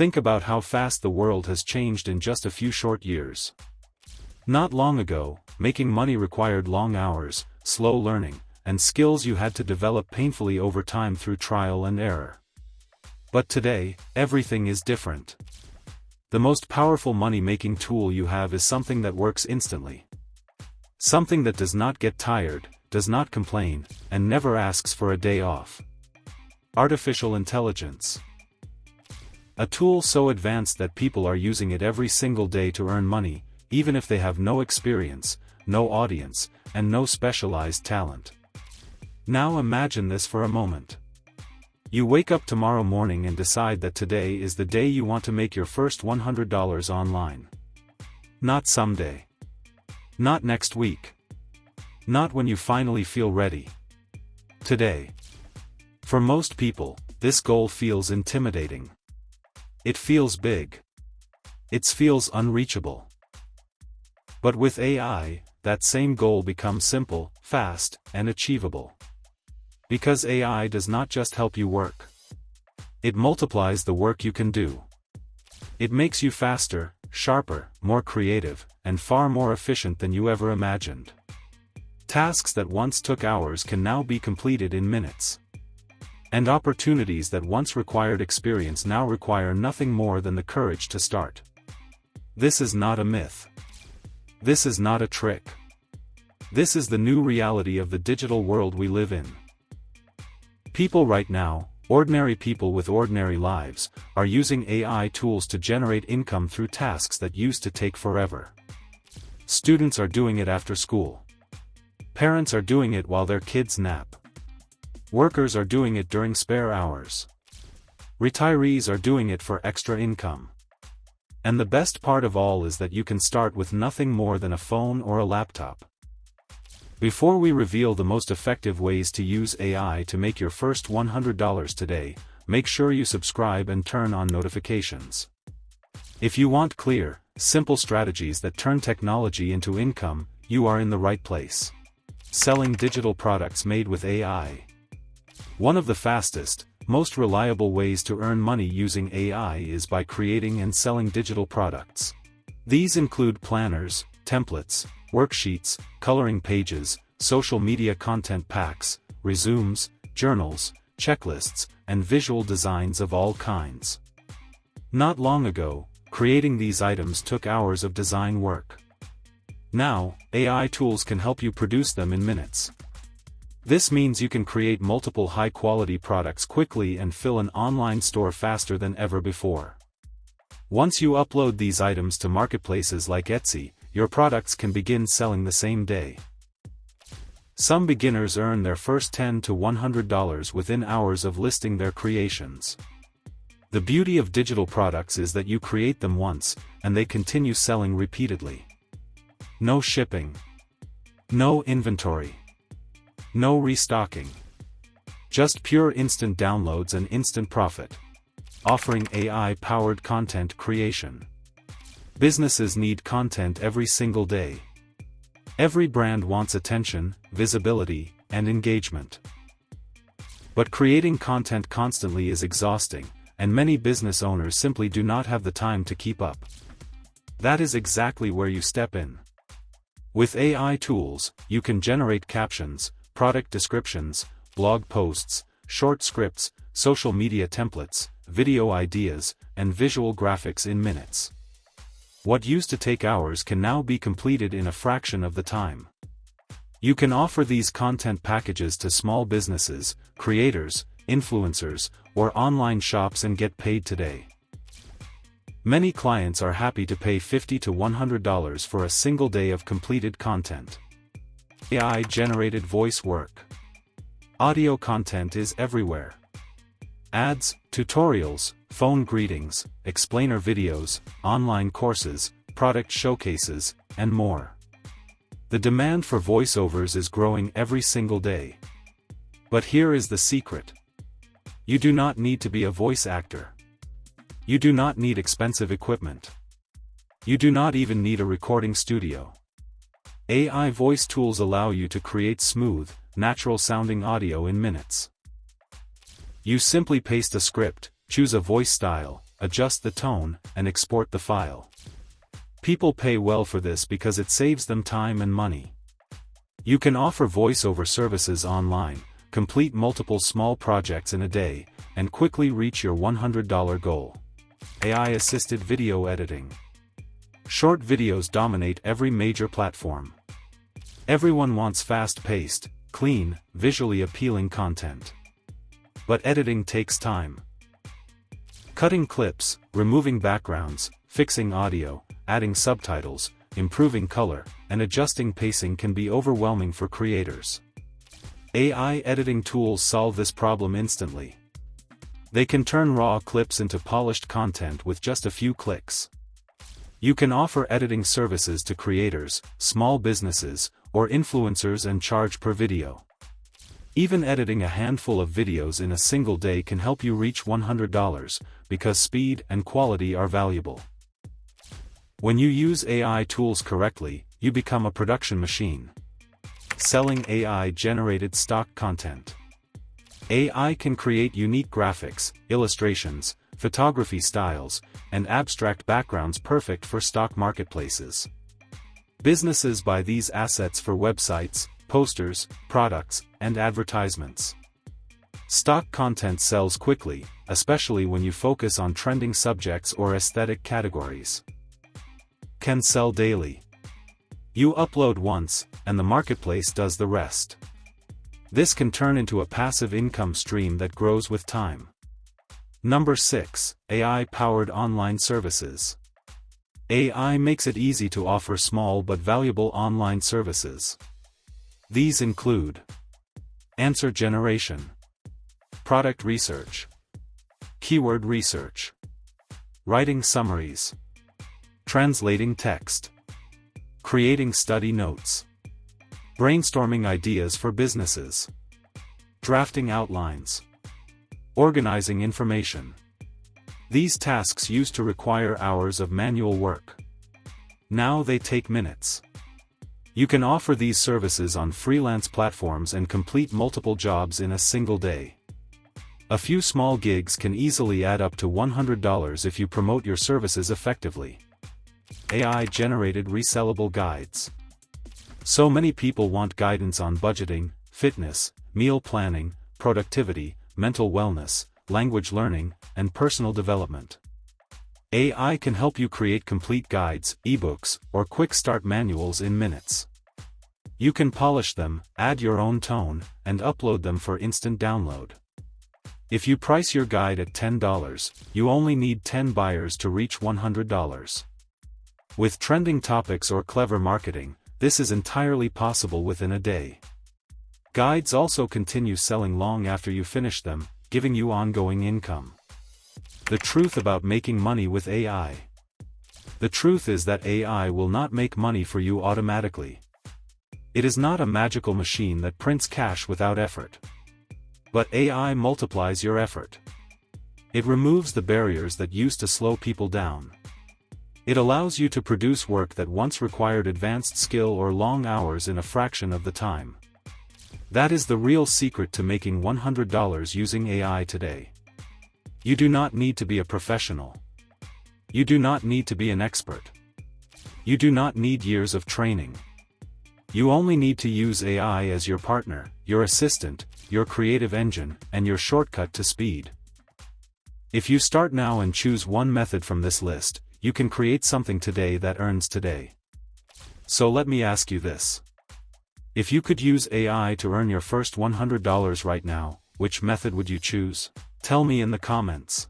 Think about how fast the world has changed in just a few short years. Not long ago, making money required long hours, slow learning, and skills you had to develop painfully over time through trial and error. But today, everything is different. The most powerful money-making tool you have is something that works instantly. Something that does not get tired, does not complain, and never asks for a day off. Artificial intelligence. A tool so advanced that people are using it every single day to earn money, even if they have no experience, no audience, and no specialized talent. Now imagine this for a moment. You wake up tomorrow morning and decide that today is the day you want to make your first $100 online. Not someday. Not next week. Not when you finally feel ready. Today. For most people, this goal feels intimidating. It feels big. It feels unreachable. But with AI, that same goal becomes simple, fast, and achievable. Because AI does not just help you work. It multiplies the work you can do. It makes you faster, sharper, more creative, and far more efficient than you ever imagined. Tasks that once took hours can now be completed in minutes. And opportunities that once required experience now require nothing more than the courage to start. This is not a myth. This is not a trick. This is the new reality of the digital world we live in. People right now, ordinary people with ordinary lives, are using AI tools to generate income through tasks that used to take forever. Students are doing it after school. Parents are doing it while their kids nap. Workers are doing it during spare hours. Retirees are doing it for extra income. And the best part of all is that you can start with nothing more than a phone or a laptop. Before we reveal the most effective ways to use AI to make your first $100 today, make sure you subscribe and turn on notifications. If you want clear, simple strategies that turn technology into income, you are in the right place. Selling digital products made with AI. One of the fastest, most reliable ways to earn money using AI is by creating and selling digital products. These include planners, templates, worksheets, coloring pages, social media content packs, resumes, journals, checklists, and visual designs of all kinds. Not long ago, creating these items took hours of design work. Now, AI tools can help you produce them in minutes. This means you can create multiple high-quality products quickly and fill an online store faster than ever before. Once you upload these items to marketplaces like Etsy, your products can begin selling the same day. Some beginners earn their first $10 to $100 within hours of listing their creations. The beauty of digital products is that you create them once, and they continue selling repeatedly. No shipping. No inventory. No restocking. Just pure instant downloads and instant profit. Offering AI-powered content creation. Businesses need content every single day. Every brand wants attention, visibility, and engagement. But creating content constantly is exhausting, and many business owners simply do not have the time to keep up. That is exactly where you step in. With AI tools, you can generate captions, product descriptions, blog posts, short scripts, social media templates, video ideas, and visual graphics in minutes. What used to take hours can now be completed in a fraction of the time. You can offer these content packages to small businesses, creators, influencers, or online shops and get paid today. Many clients are happy to pay $50 to $100 for a single day of completed content. AI-generated voice work. Audio content is everywhere. Ads, tutorials, phone greetings, explainer videos, online courses, product showcases, and more. The demand for voiceovers is growing every single day. But here is the secret. You do not need to be a voice actor. You do not need expensive equipment. You do not even need a recording studio. AI voice tools allow you to create smooth, natural-sounding audio in minutes. You simply paste a script, choose a voice style, adjust the tone, and export the file. People pay well for this because it saves them time and money. You can offer voiceover services online, complete multiple small projects in a day, and quickly reach your $100 goal. AI-assisted video editing. Short videos dominate every major platform. Everyone wants fast-paced, clean, visually appealing content. But editing takes time. Cutting clips, removing backgrounds, fixing audio, adding subtitles, improving color, and adjusting pacing can be overwhelming for creators. AI editing tools solve this problem instantly. They can turn raw clips into polished content with just a few clicks. You can offer editing services to creators, small businesses, or influencers and charge per video. Even editing a handful of videos in a single day can help you reach $100, because speed and quality are valuable. When you use AI tools correctly, you become a production machine. Selling AI-generated stock content. AI can create unique graphics, illustrations, photography styles, and abstract backgrounds perfect for stock marketplaces. Businesses buy these assets for websites, posters, products, and advertisements. Stock content sells quickly, especially when you focus on trending subjects or aesthetic categories. Can sell daily. You upload once, and the marketplace does the rest. This can turn into a passive income stream that grows with time. Number 6. AI-powered online services. AI makes it easy to offer small but valuable online services. These include answer generation, product research, keyword research, writing summaries, translating text, creating study notes, brainstorming ideas for businesses, drafting outlines, organizing information. These tasks used to require hours of manual work. Now they take minutes. You can offer these services on freelance platforms and complete multiple jobs in a single day. A few small gigs can easily add up to $100 if you promote your services effectively. AI-generated resellable guides. So many people want guidance on budgeting, fitness, meal planning, productivity, mental wellness, language learning, and personal development. AI can help you create complete guides, ebooks, or quick start manuals in minutes. You can polish them, add your own tone, and upload them for instant download. If you price your guide at $10, you only need 10 buyers to reach $100. With trending topics or clever marketing, this is entirely possible within a day. Guides also continue selling long after you finish them, giving you ongoing income. The truth about making money with AI. The truth is that AI will not make money for you automatically. It is not a magical machine that prints cash without effort. But AI multiplies your effort. It removes the barriers that used to slow people down. It allows you to produce work that once required advanced skill or long hours in a fraction of the time. That is the real secret to making $100 using AI today. You do not need to be a professional. You do not need to be an expert. You do not need years of training. You only need to use AI as your partner, your assistant, your creative engine, and your shortcut to speed. If you start now and choose one method from this list, you can create something today that earns today. So let me ask you this. If you could use AI to earn your first $100 right now, which method would you choose? Tell me in the comments.